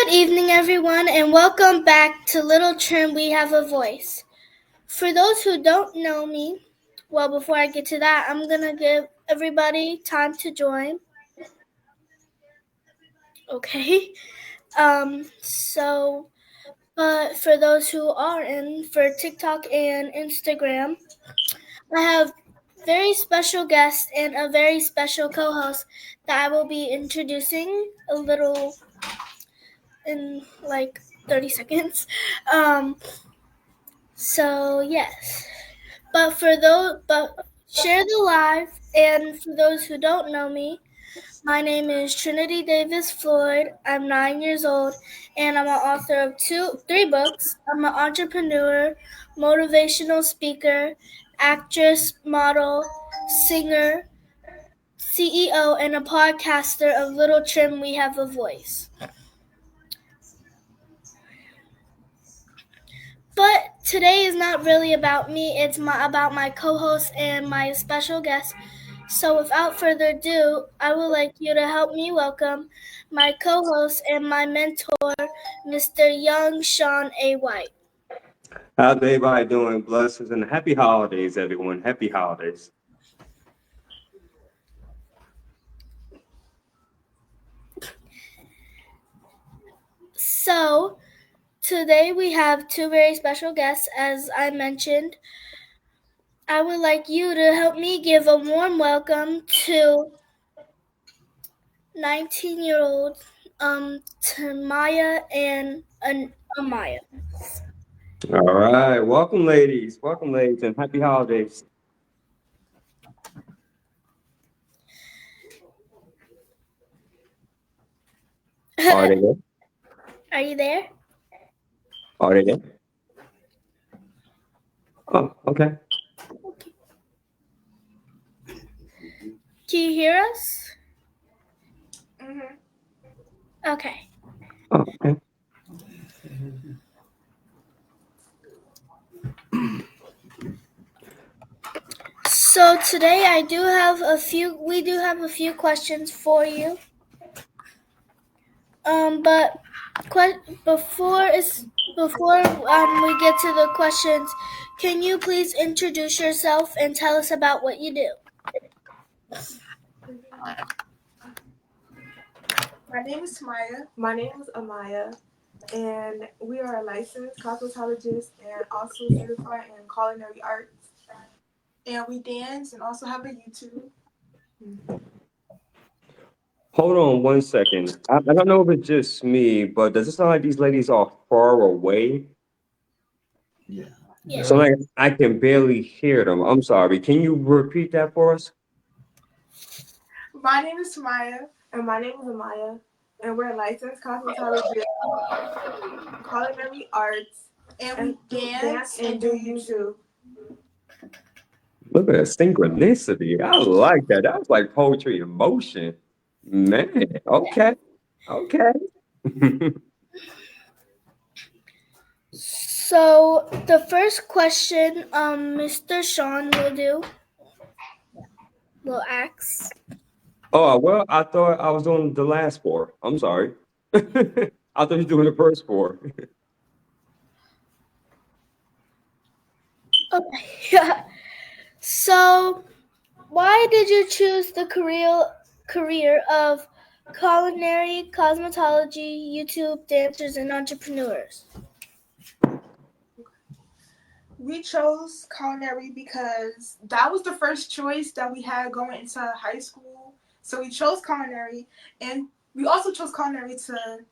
Good evening, everyone, and welcome back to Little Trin, We Have a Voice. For those who don't know me, well, before I get to that, I'm going to give everybody time to join. Okay. But for those who are in, for TikTok and Instagram, I have very special guests and a very special co-host that I will be introducing a little in like 30 seconds. So yes, but share the live. And for those who don't know me, my name is Trinity Davis Floyd. I'm 9 years old, and I'm an author of three books. I'm an entrepreneur, motivational speaker, actress, model, singer, CEO, and a podcaster of Little Trim We Have a Voice. But today is not really about me. It's about my co-host and my special guest. So without further ado, I would like you to help me welcome my co-host and my mentor, Mr. Young Shawn A. White. How's everybody doing? Blessings and happy holidays, everyone. Happy holidays. So today we have two very special guests, as I mentioned. I would like you to help me give a warm welcome to 19-year-old Tamaya and Amaya. All right. Welcome, ladies. Welcome, ladies, and happy holidays. Are they there? Are you there? Are they there? Oh, okay. Do you hear us? Mm-hmm. Okay. Oh, okay. So today we do have a few questions for you. But before we get to the questions, can you please introduce yourself and tell us about what you do? My name is Maya. My name is Amaya, and we are a licensed cosmetologist and also certified in culinary arts. And we dance and also have a YouTube. Hold on one second. I don't know if it's just me, but does it sound like these ladies are far away? Yeah. So like I can barely hear them. I'm sorry. Can you repeat that for us? My name is Maya, and my name is Amaya, and we're licensed cosmetologists, culinary arts, and we dance and do YouTube. Look at that synchronicity. I like that. That was like poetry in motion. Man, okay. Okay. So the first question, Mr. Shawn will ask. Oh, well, I thought I was doing the last four. I'm sorry. I thought you were doing the first four. Okay. So, why did you choose the career of culinary, cosmetology, YouTube, dancers, and entrepreneurs? We chose culinary because that was the first choice that we had going into high school. So we chose culinary, and we also chose culinary to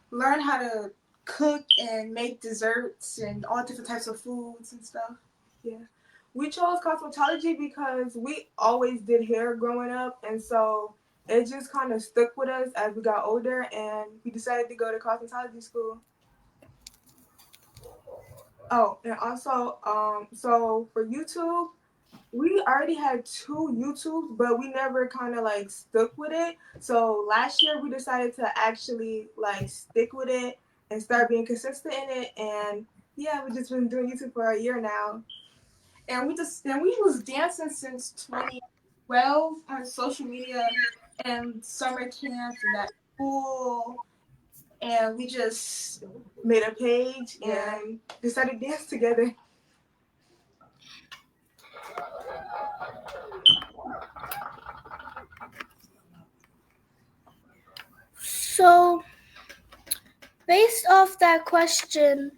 learn how to cook and make desserts and all different types of foods and stuff. Yeah. We chose cosmetology because we always did hair growing up, and so it just kind of stuck with us as we got older, and we decided to go to cosmetology school. Oh, and also, so for YouTube, we already had 2 YouTubes, but we never kind of like stuck with it. So last year we decided to actually like stick with it and start being consistent in it. And yeah, we've just been doing YouTube for a year now. And we was dancing since 2012 on social media and summer camps and at school. and we just made a page and decided to dance together. So, based off that question,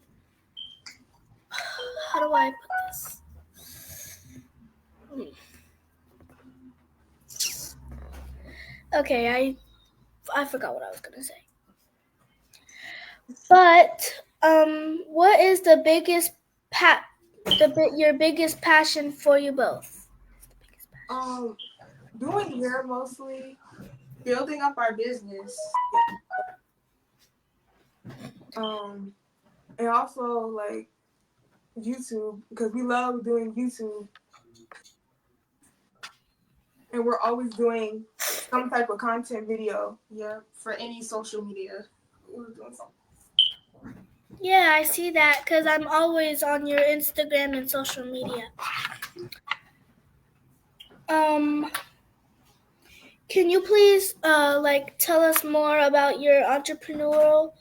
how do I put this? Okay, I forgot what I was gonna say. But what is the biggest your biggest passion for you both? Doing hair mostly, building up our business. And also like YouTube, because we love doing YouTube. And we're always doing some type of content video, for any social media. We're doing something. Yeah, I see that because I'm always on your Instagram and social media. Can you please tell us more about your entrepreneurial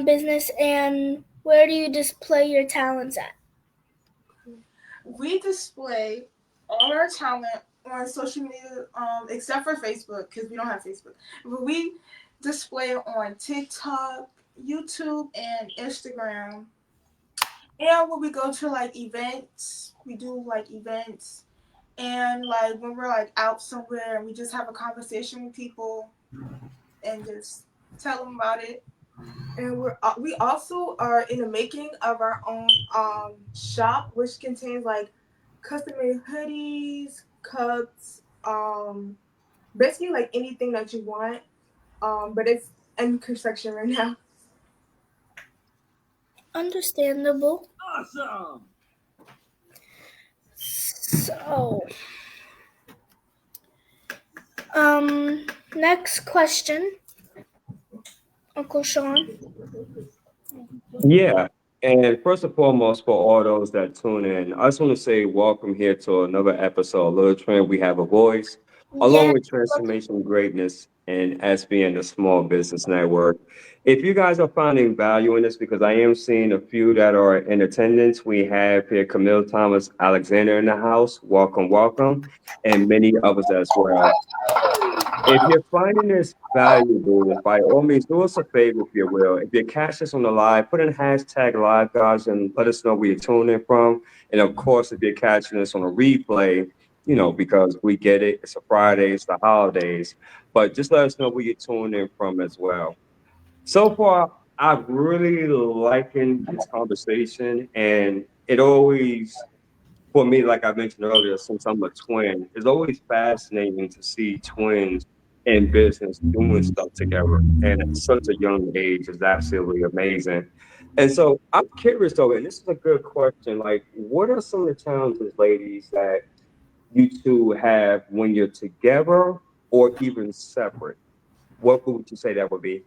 business, and where do you display your talents at? We display all our talent on social media, except for Facebook, because we don't have Facebook. But we display it on TikTok, YouTube, and Instagram. And when we go to like events, we do like events. And like when we're like out somewhere and we just have a conversation with people and just tell them about it. And we also are in the making of our own shop, which contains like custom-made hoodies, cups, basically like anything that you want. But it's in construction right now. Understandable. Awesome. So, next question, Uncle Shawn. Yeah. And first and foremost, for all those that tune in, I just want to say welcome here to another episode of Little Trin. We have a voice, along Yeah. with Transformation Greatness and SBN, the Small Business Network. If you guys are finding value in this, because I am seeing a few that are in attendance, we have here Camille Thomas Alexander in the house. Welcome, welcome, and many others as well. If you're finding this valuable, by all means, do us a favor if you will. If you catch us on the live, put in hashtag live, guys, and let us know where you're tuning in from. And of course, if you're catching us on a replay, because we get it, it's a Friday, it's the holidays, but just let us know where you're tuning in from as well. So far, I've really liking this conversation, and it always for me, like I mentioned earlier, since I'm a twin, it's always fascinating to see twins in business doing stuff together. And at such a young age is absolutely amazing. And so I'm curious though, and this is a good question. Like, what are some of the challenges, ladies, that you two have when you're together or even separate? What would you say that would be?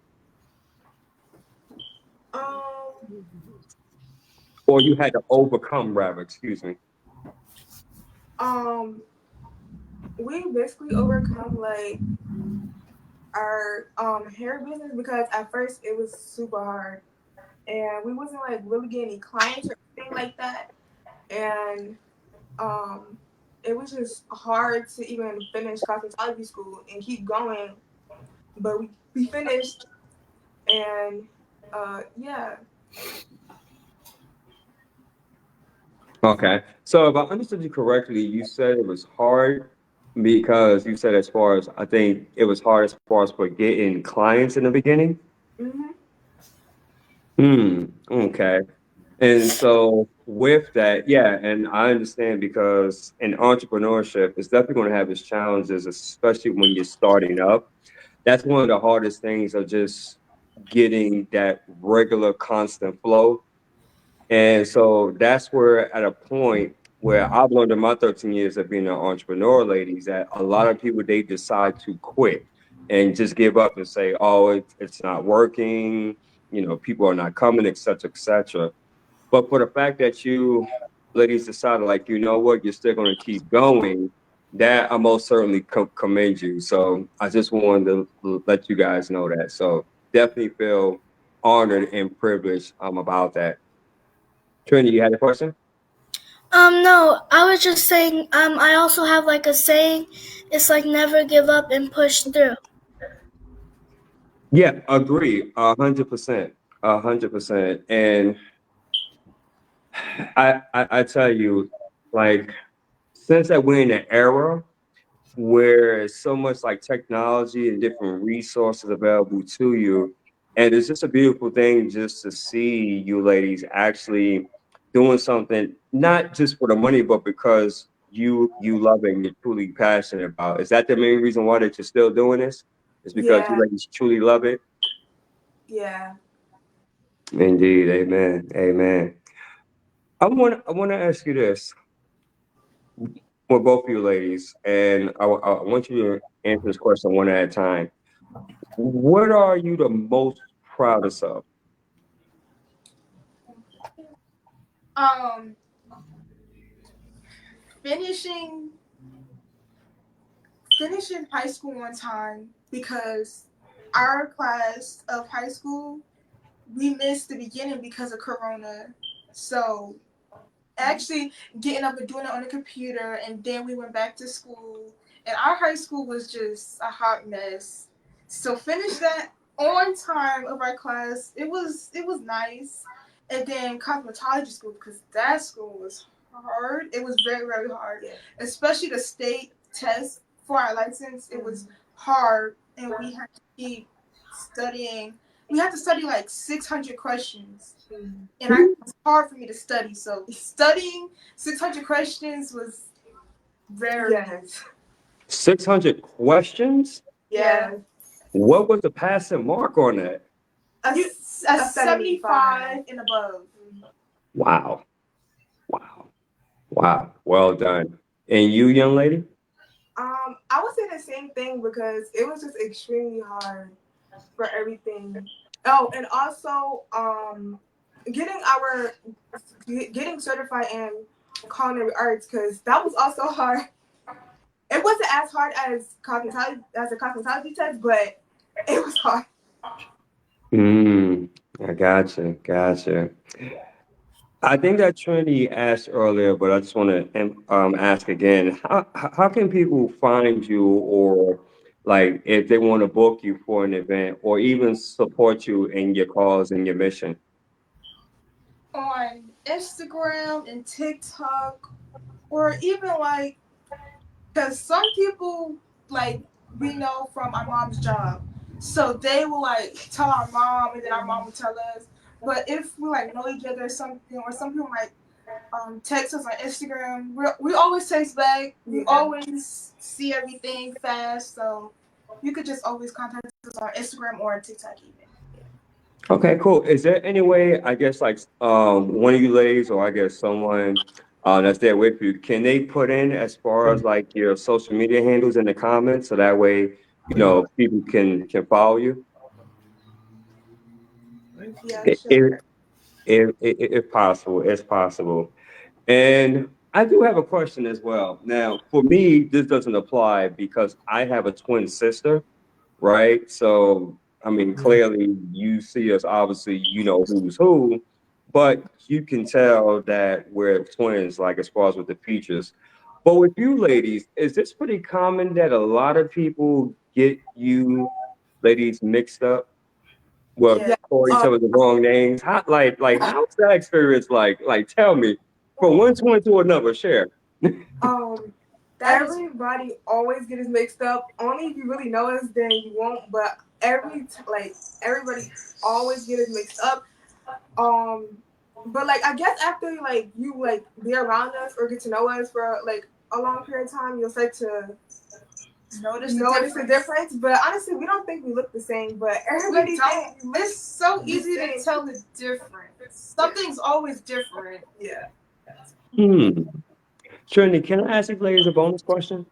Or you had to overcome, rather, excuse me. We basically overcome like our hair business, because at first it was super hard and we wasn't like really getting any clients or anything like that. And it was just hard to even finish cosmetology school and keep going. But we finished, and yeah. Okay. So if I understood you correctly, you said it was hard because you said as far as I think it was hard as far as for getting clients in the beginning. Mhm. Okay. And so with that, yeah, and I understand because in entrepreneurship, it's definitely going to have its challenges, especially when you're starting up. That's one of the hardest things of just getting that regular constant flow. And so that's where at a point where I've learned in my 13 years of being an entrepreneur, ladies, that a lot of people they decide to quit and just give up and say, oh, it's not working, people are not coming, et cetera, et cetera. But for the fact that you ladies decided, like, you know what, you're still going to keep going, That I most certainly commend you. So I just wanted to let you guys know that. So definitely feel honored and privileged about that. Trinity, you had a question? No, I was just saying, I also have like a saying, it's like never give up and push through. Yeah, agree, 100%, 100%. And I tell you, like, since that we're in an era where it's so much like technology and different resources available to you. And it's just a beautiful thing just to see you ladies actually doing something, not just for the money, but because you love it and you're truly passionate about it. Is that the main reason why that you're still doing this? Is because you Yeah, ladies truly love it? yeah. Indeed, amen. Amen. I want to ask you this for both of you ladies, and I want you to answer this question one at a time. What are you the most proudest of? Um, finishing finishing high school on time because our class of high school we missed the beginning because of Corona. So actually getting up and doing it on the computer, and then we went back to school, and our high school was just a hot mess. So finish that on time of our class. It was nice. And then cosmetology school, because that school was hard. It was very, very hard, Yeah. especially the state test for our license. It was hard, and we had to keep studying. We had to study like 600 questions, and it was hard for me to study. So studying 600 questions was very Yes. 600 questions? yeah. Yeah. What was the passing mark on that? A, You a a 75 and above. Wow. Wow. Wow. Well done. And you, young lady? I would say the same thing because it was just extremely hard for everything. Oh, and also getting our getting certified in culinary arts because that was also hard. It wasn't as hard as cosmetology as a cosmetology test, but it was hard. I gotcha. Gotcha. I think that Trinity asked earlier, but I just want to ask again. How can people find you, or like if they want to book you for an event, or even support you in your cause and your mission? On Instagram and TikTok, or even like, because some people like we know from our mom's job, so they will like tell our mom, and then our mom will tell us. But if we like know each other or something, or some people might text us on Instagram, we always text back. We always see everything fast, so you could just always contact us on Instagram or TikTok even. Okay, cool. Is there any way, I guess, like one of you ladies, or I guess someone that's there with you, can they put in as far as like your social media handles in the comments, so that way, people can follow you, Yeah, if sure. if possible, if possible. And I do have a question as well. Now, for me, this doesn't apply because I have a twin sister, right? So, I mean, clearly you see us, obviously, you know who's who, but you can tell that we're twins, like as far as with the features. But with you ladies, is this pretty common that a lot of people get you ladies mixed up? Well, Yeah. Yeah. call each Um, other the wrong names. How's that experience like? Like, tell me, from one twin to another, share. um, That is everybody always gets mixed up. Only if you really know us, then you won't. But everybody always gets mixed up. Um, but like I guess after like you like be around us or get to know us for like a long period of time, you'll start to notice the difference. But honestly, we don't think we look the same. But everybody We thinks don't. It's so easy same. to tell the difference. Something's always different. Yeah. Hmm. Trinity, can I ask you ladies a bonus question?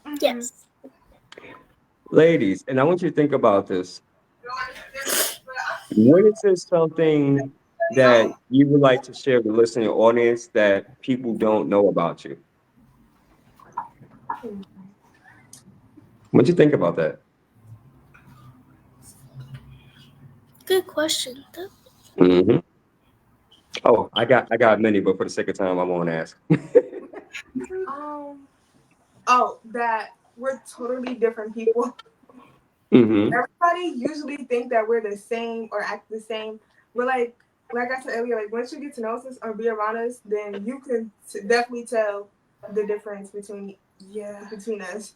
Mm-hmm. Yes. Ladies, and I want you to think about this. What is this something that you would like to share with the listening audience that people don't know about you? What you think about that? Good question. Hmm. Oh, I got many, but for the sake of time, I won't ask. Um. Oh, that we're totally different people. Hmm. Everybody usually think that we're the same or act the same. But like I said earlier, like once you get to know us or be around us, then you can definitely tell the difference Yeah. between us.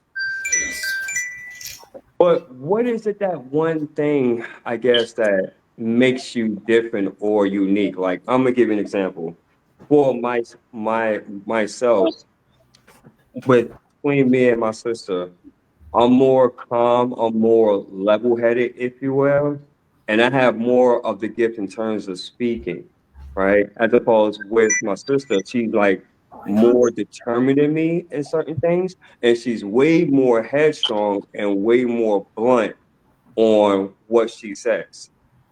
But what is it that one thing I guess that makes you different or unique? Like I'm gonna give you an example. For myself, with between me and my sister, I'm more calm, I'm more level-headed, if you will, and I have more of the gift in terms of speaking, right? As opposed with my sister, she's like more determined than me in certain things, and she's way more headstrong and way more blunt on what she says.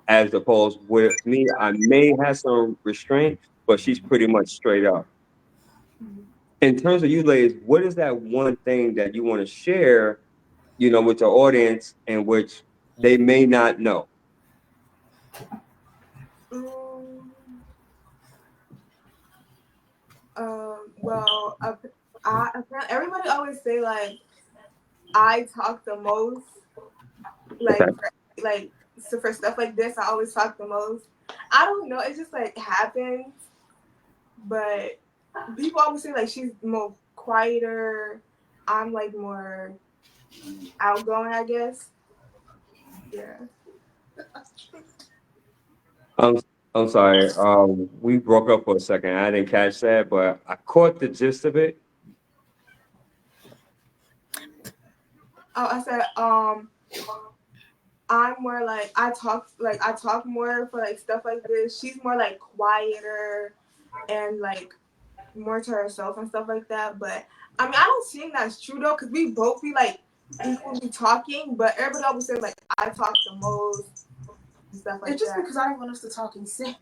As opposed with me, I may have some restraint, but she's pretty much straight up. In terms of you ladies, what is that one thing that you want to share, with the audience in which they may not know? Um, well, everybody always say like I talk the most. Okay. Like so for stuff like this, I always talk the most. I don't know. It just like happens, but people always say like she's more quieter. I'm like more outgoing, I guess. Yeah. I'm I'm sorry. We broke up for a second. I didn't catch that, but I caught the gist of it. Oh, I said I'm more like I talk more for like stuff like this. She's more like quieter and like more to herself and stuff like that. But I mean, I don't think that's true though, because we both be like equally talking. But everybody always says like I talk the most and stuff like It's just that. because I don't want us to talk and sing.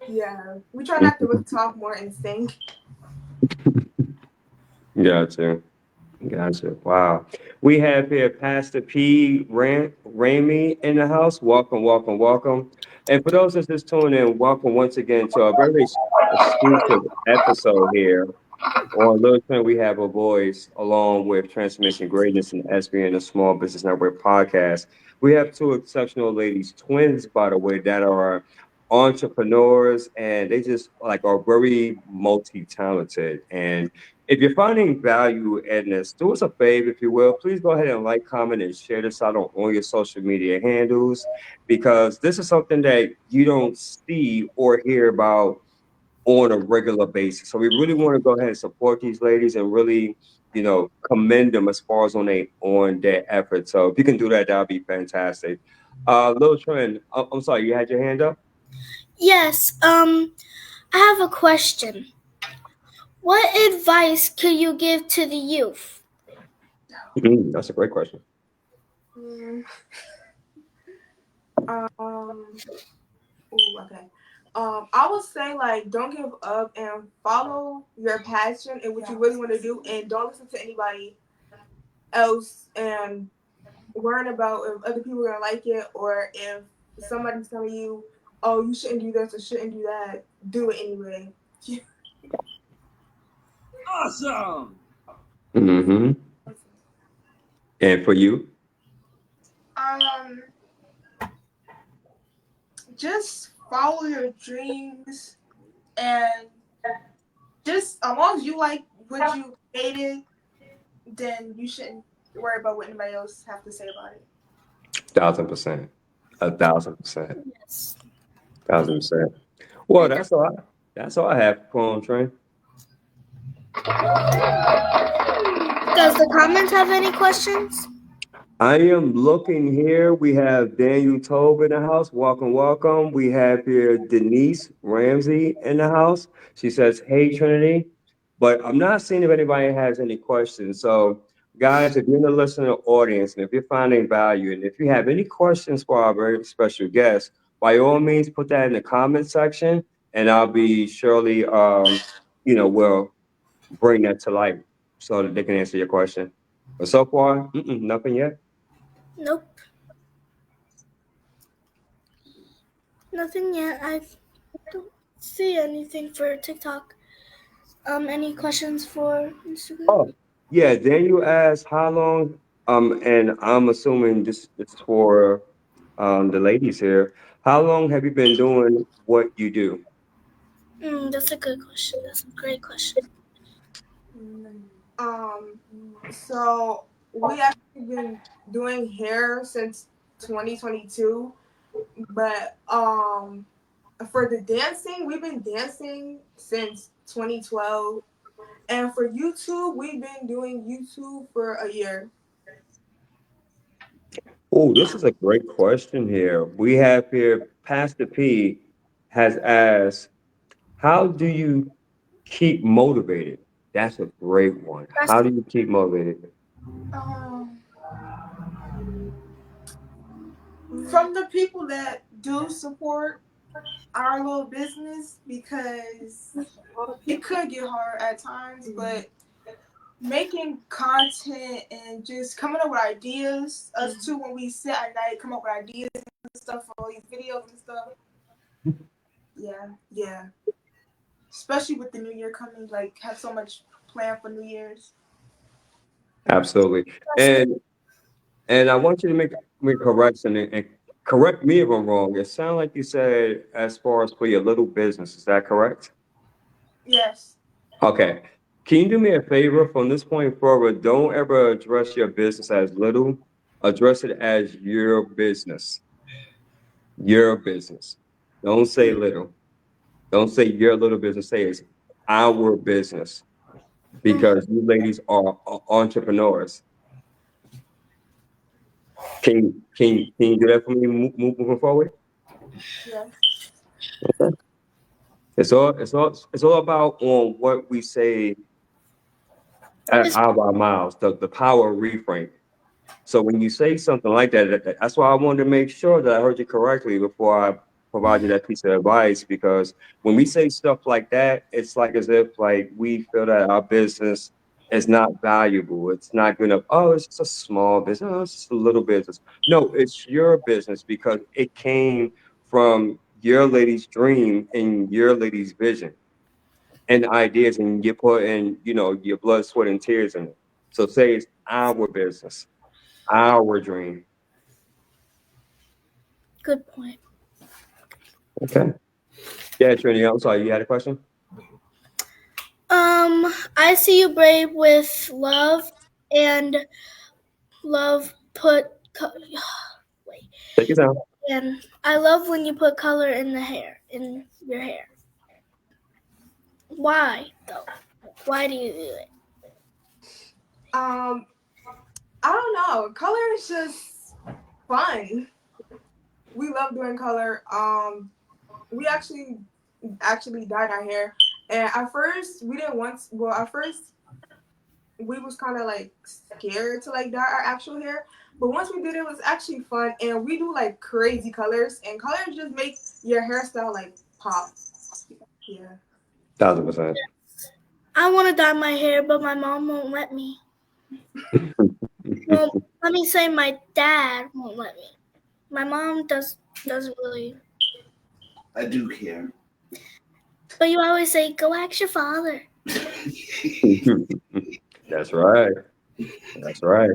Yeah, we try not to really talk more and sing. Gotcha. Gotcha. Wow. We have here Pastor P. Ramey in the house. Welcome, welcome, welcome. And for those that's just tuning in, welcome once again to a very exclusive episode here. On Little Trin, we have a voice along with Transformation Greatness and SBN, the Small Business Network podcast. We have two exceptional ladies, twins, by the way, that are entrepreneurs and they just like are very multi-talented. And if you're finding value in this, do us a favor, if you will. Please go ahead and like, comment, and share this out on all your social media handles because this is something that you don't see or hear about on a regular basis. So we really want to go ahead and support these ladies and really, commend them as far as on their efforts. So if you can do that, that'd be fantastic. Little Trent, I'm sorry, you had your hand up? Yes. I have a question. What advice could you give to the youth? That's a great question. Mm, um. Ooh, okay. I would say like don't give up and follow your passion and what you really want to do, and don't listen to anybody else and worrying about if other people are gonna like it or if somebody's telling you, "Oh, you shouldn't do this or shouldn't do that." Do it anyway. Awesome. Hmm. And for you? Um, just follow your dreams and just as long as you like what you created, then you shouldn't worry about what anybody else have to say about it. 1,000%. 1,000%. Yes. 1,000%. Well, that's all I have for on Trent. Does the comments have any questions? I am looking here. We have Daniel Tobe in the house. Welcome, welcome. We have here Denise Ramsey in the house. She says, "Hey Trinity," but I'm not seeing if anybody has any questions. So, guys, if you're in the listening audience and if you're finding value and if you have any questions for our very special guest, by all means, put that in the comment section, and I'll be surely, we'll bring that to light so that they can answer your question. But so far, nothing yet. Nope, nothing yet. I don't see anything for TikTok. Any questions for Instagram? Oh, yeah. Daniel asked how long. And I'm assuming this is for the ladies here. How long have you been doing what you do? That's a good question. That's a great question. Um, so we actually been doing hair since 2022, but for the dancing, we've been dancing since 2012, and for YouTube, we've been doing YouTube for a year. Oh, this is a great question here. We have here Pastor P has asked, how do you keep motivated? That's a great one. That's How do you keep motivated? Um, from the people that do support our little business, because it could get hard at times, but making content and just coming up with ideas, us too, when we sit at night, come up with ideas and stuff for all these videos and stuff. Yeah, yeah. Especially with the new year coming, like have so much planned for New Year's. Absolutely. good. And I want you to make a correction and correct me if I'm wrong. It sounds like you said as far as for your little business, is that correct? Yes. Okay. Can you do me a favor from this point forward? Don't ever address your business as little. Address it as your business. Your business. Don't say little. Don't say your little business. Say it's our business because you ladies are entrepreneurs. Can you do that for me moving forward? Yes. Okay. It's all about on what we say It's out of our mouths, the power of reframe. So when you say something like that, that's why I wanted to make sure that I heard you correctly before I provide you that piece of advice. Because when we say stuff like that, it's like as if like we feel that our business is not valuable. It's not good enough. Oh, it's just a small business. Oh, it's just a little business. No, it's your business because it came from your lady's dream and your lady's vision and ideas, and you put in, your blood, sweat, and tears in it. So say it's our business, our dream. good point. Okay. Yeah, Trinity, I'm sorry, you had a question? I see you brave with love and love put. Wait, Take it down. and I love when you put color in the hair, in your hair. Why though? Why do you do it? Um, I don't know. Color is just fun. We love doing color. We actually dyed our hair, and at first we didn't want. Well, at first we was kind of like scared to like dye our actual hair, but once we did it, it was actually fun. And we do like crazy colors, and colors just make your hairstyle like pop. Yeah. 1,000%. I want to dye my hair, but my mom won't let me. Well, let me say my dad won't let me. My mom doesn't really. I do care. But you always say, "Go ask your father." That's right. That's right.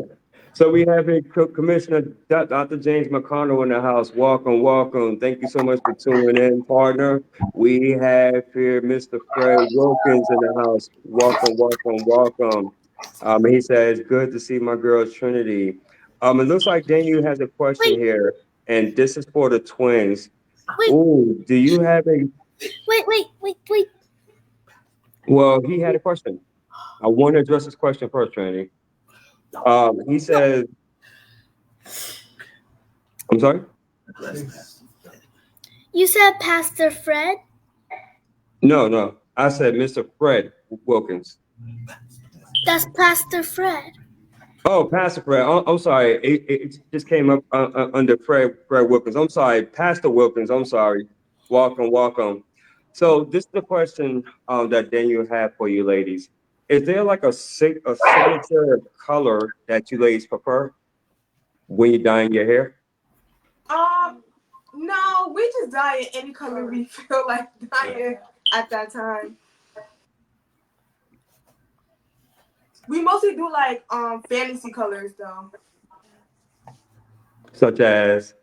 So we have a Commissioner Dr. James McConnell in the house. Welcome, welcome. Thank you so much for tuning in, partner. We have here Mr. Fred Wilkins in the house. Welcome, welcome, welcome. He says, good to see my girl Trinity. It looks like Daniel has a question Wait, here, and this is for the twins. wait, Ooh, do you have a, wait. well, he had a question. I want to address this question first, Trinity. He No, says, I'm sorry? you said Pastor Fred. No, no. I said Mr. Fred Wilkins. That's Pastor Fred. Oh, Pastor Fred. I'm sorry. It just came up under Fred Wilkins. I'm sorry. Pastor Wilkins. I'm sorry. Welcome, welcome. So this is the question that Daniel had for you ladies. is there like a signature color that you ladies prefer when you're dyeing your hair? No, we just dye it any color we feel like dyeing at that time. We mostly do like fantasy colors though. Such as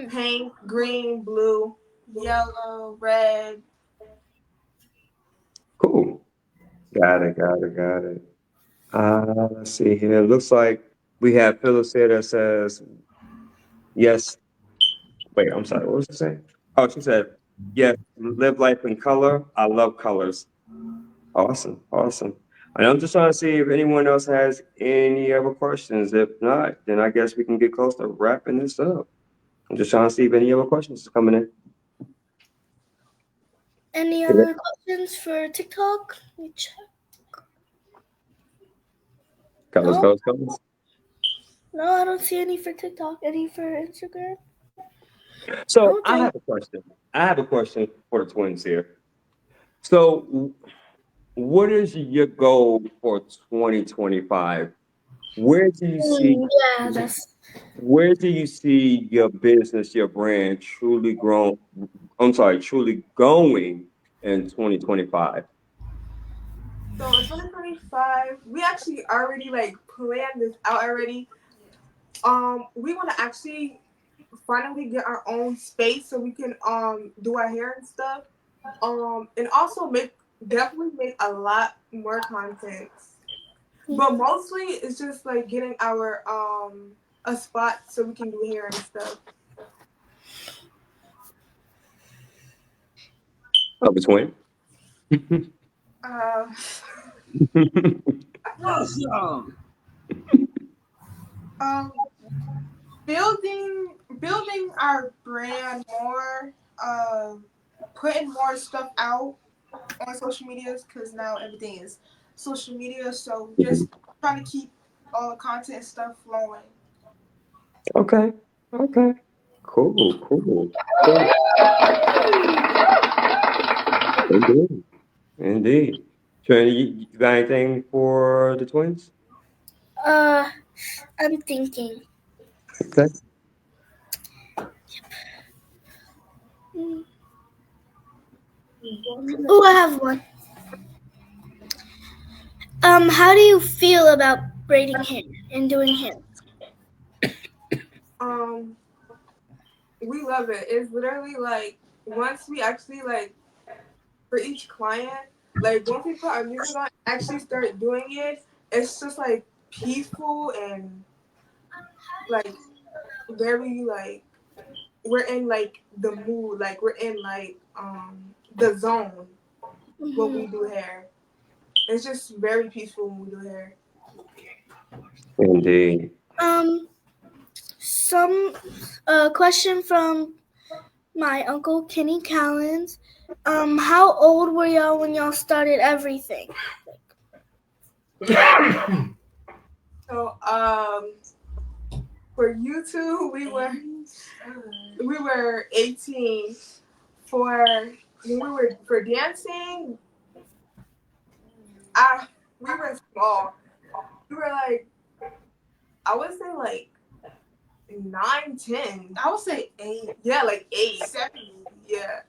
Pink, green, blue, yellow, red. cool. Got it, got it, got it. Let's see here. It looks like we have Phyllis here that says yes. Wait, I'm sorry. What was she saying? Oh, she said yes. Live life in color. I love colors. Awesome, awesome. And I'm just trying to see if anyone else has any other questions. If not, then I guess we can get close to wrapping this up. I'm just trying to see if any other questions are coming in. Any other questions for TikTok? Let me check. Colors, No. colors, colors. No, I don't see any for TikTok. Any for Instagram? So I Okay. have a question. I have a question for the twins here. So, what is your goal for 2025? Where do you see Yeah, that's where do you see your business, your brand truly grown? I'm sorry, truly going in 2025? So in 2025, we actually already like planned this out already. We want to actually finally get our own space so we can do our hair and stuff. And also definitely make a lot more content. But mostly it's just like getting our a spot so we can do hair and stuff. Of a twin. Uh, Awesome. Um, building our brand more, putting more stuff out on social medias because now everything is social media. So just trying to keep all the content and stuff flowing. Okay. Okay. Cool. Cool. So, indeed. Indeed. Trinity, you got anything for the twins? I'm thinking. Okay. Oh, I have one. How do you feel about braiding hair and doing hair? we love it. It's literally like once we actually like for each client, like once we put our music on, actually start doing it, it's just like peaceful and like very like we're in like the mood, like we're in like the zone when we do hair. It's just very peaceful when we do hair. Indeed. Some question from my uncle Kenny Callens. How old were y'all when y'all started everything? So for YouTube we were 18. For when we were for dancing, we were small. We were like I would say like 9, 10. I would say 8, Yeah, like 8. 7. Yeah.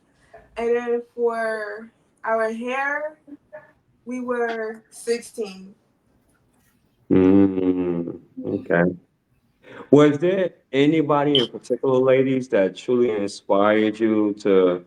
And then for our hair, we were 16. Okay. Was there anybody in particular, ladies, that truly inspired you to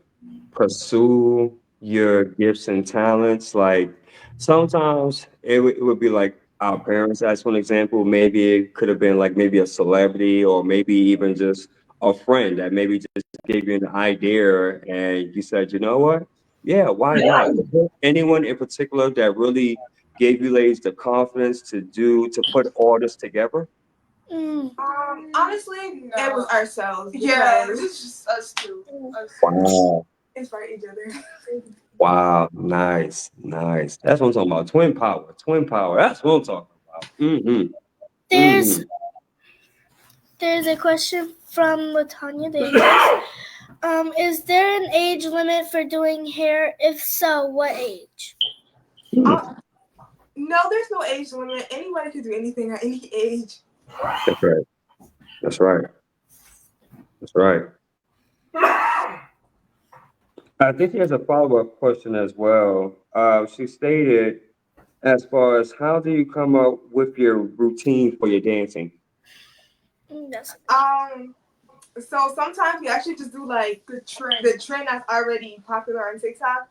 pursue your gifts and talents? Like sometimes it would be like our parents, as one example. Maybe it could have been like maybe a celebrity or maybe even just a friend that maybe just gave you an idea and you said, you know what? Yeah, why not? Was there anyone in particular that really gave you ladies the confidence to put all this together? Honestly, No. it was ourselves. Yeah, Because it's just us two. Us. Wow. inspire each other. Wow, nice, nice. That's what I'm talking about. Twin power, twin power. That's what I'm talking about. Mm-hmm. There's Mm-hmm. there's a question from Latanya Davis. Is there an age limit for doing hair? If so, what age? Hmm. No, there's no age limit. Anybody can do anything at any age. That's right. That's right. That's right. I think he has a follow-up question as well. She stated, as far as how do you come up with your routine for your dancing? That's So sometimes we actually just do like the trend that's already popular on TikTok,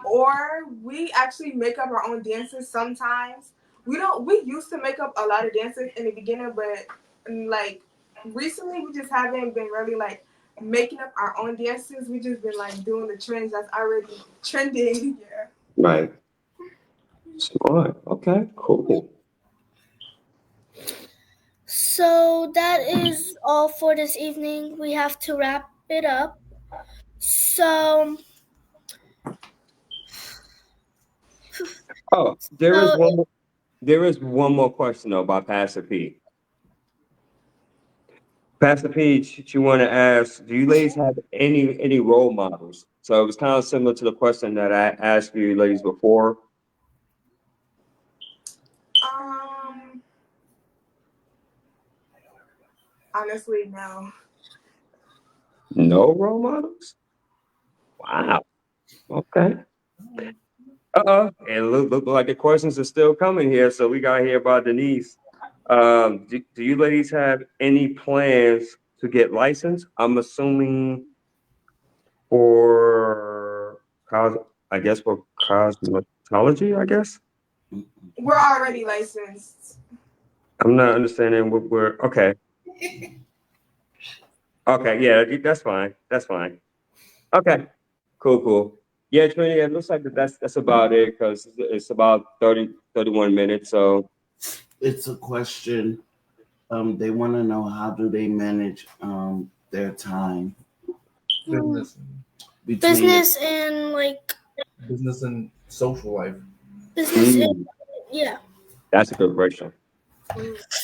or we actually make up our own dances sometimes. We used to make up a lot of dances in the beginning, but like recently we just haven't been really like making up our own dances. We just been like doing the trends that's already trending. Yeah. Right. Smart. Okay, cool. So that is all for this evening. We have to wrap it up. So Oh, there is So- one. There is one more question though about Pastor P. Pastor P, she want to ask, do you ladies have any role models? So it was kind of similar to the question that I asked you ladies before. Honestly, no. No role models? Wow. Okay. It look like the questions are still coming here, so we got to hear about Denise. Do you ladies have any plans to get licensed? I'm assuming for I guess for cosmetology, I guess. We're already licensed. I'm not understanding what we're okay. Okay, yeah, that's fine. That's fine. Okay, cool. Yeah, Trinity, it looks like that's about it because it's about 31 minutes. So It's a question. They want to know how do they manage their time Business, between business and like business and social life. business and yeah. that's a good question.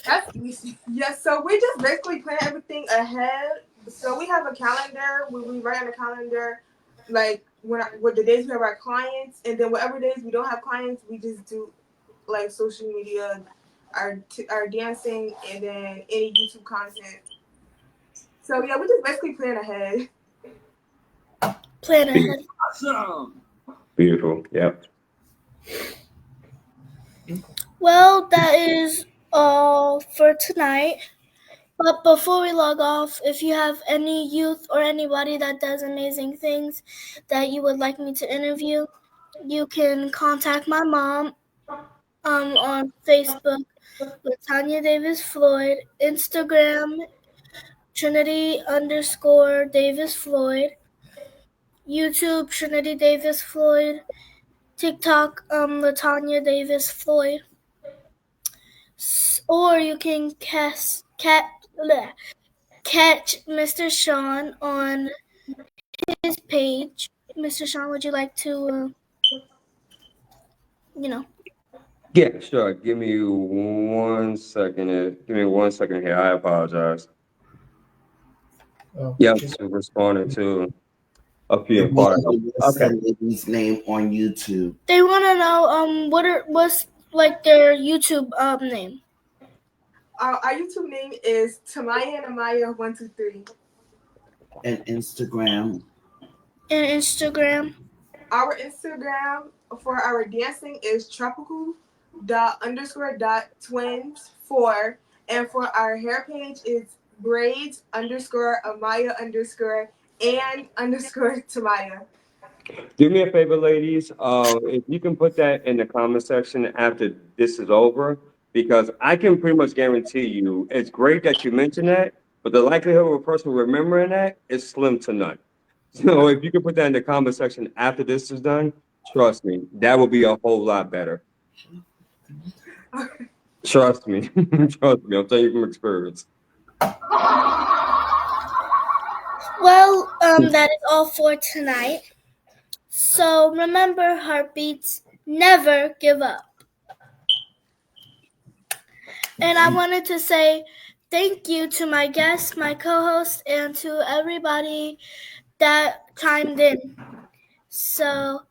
That's easy. Yes, so we just basically plan everything ahead. So we have a calendar. We write on the calendar, like what the days we have our clients, and then whatever days we don't have clients, we just do like social media, our dancing, and then any YouTube content. So yeah, we just basically plan ahead. Plan ahead. Awesome. Beautiful. Yep. Well, that is all for tonight. But before we log off, if you have any youth or anybody that does amazing things that you would like me to interview, you can contact my mom on Facebook with Tanya Davis Floyd, Instagram Trinity_Davis Floyd, YouTube Trinity Davis Floyd, TikTok Latanya Davis Floyd. Or you can catch Mr. Shawn on his page. Mr. Shawn, would you like to, Yeah, sure. Give me 1 second. Give me 1 second here. I apologize. Oh, Yep, so responding to a few important. What's Okay. that lady's name on YouTube? They want to know what's like their YouTube name. Our YouTube name is Tamaya and Amaya 123. And Instagram. And Instagram. Our Instagram for our dancing is tropical_.twins4, and for our hair page is braids_Amaya_and_Tamaya. Do me a favor, ladies. If you can put that in the comment section after this is over, because I can pretty much guarantee you it's great that you mentioned that, but the likelihood of a person remembering that is slim to none. So if you can put that in the comment section after this is done, trust me, that will be a whole lot better. Trust me. Trust me. I'll tell you from experience. Well, that is all for tonight. So remember, heartbeats, never give up. And I wanted to say thank you to my guests, my co-hosts, and to everybody that chimed in. So,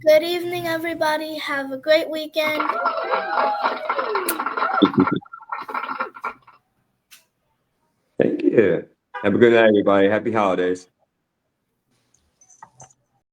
good evening, everybody. Have a great weekend. Thank you. Have a good night, everybody. Happy holidays.